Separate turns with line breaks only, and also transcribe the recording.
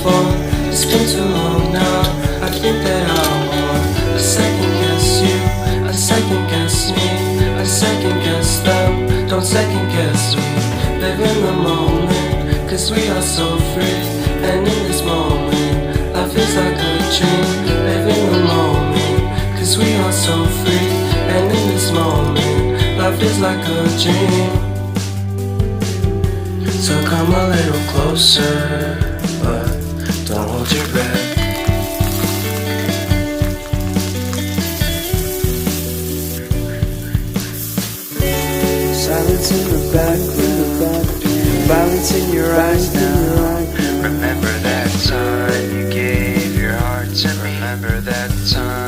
before. It's been too long now. I think that I want to second guess you, I second guess me, I second guess them. Don't second guess me. Live in the moment, cause we are so free. And in this moment, life is like a dream. Live in the moment, cause we are so free. And in this moment, life is like a dream. So come a little closer, but don't hold your breath. Silence in the background, violence in your eyes now.
Remember that time you gave your heart to me. Remember that time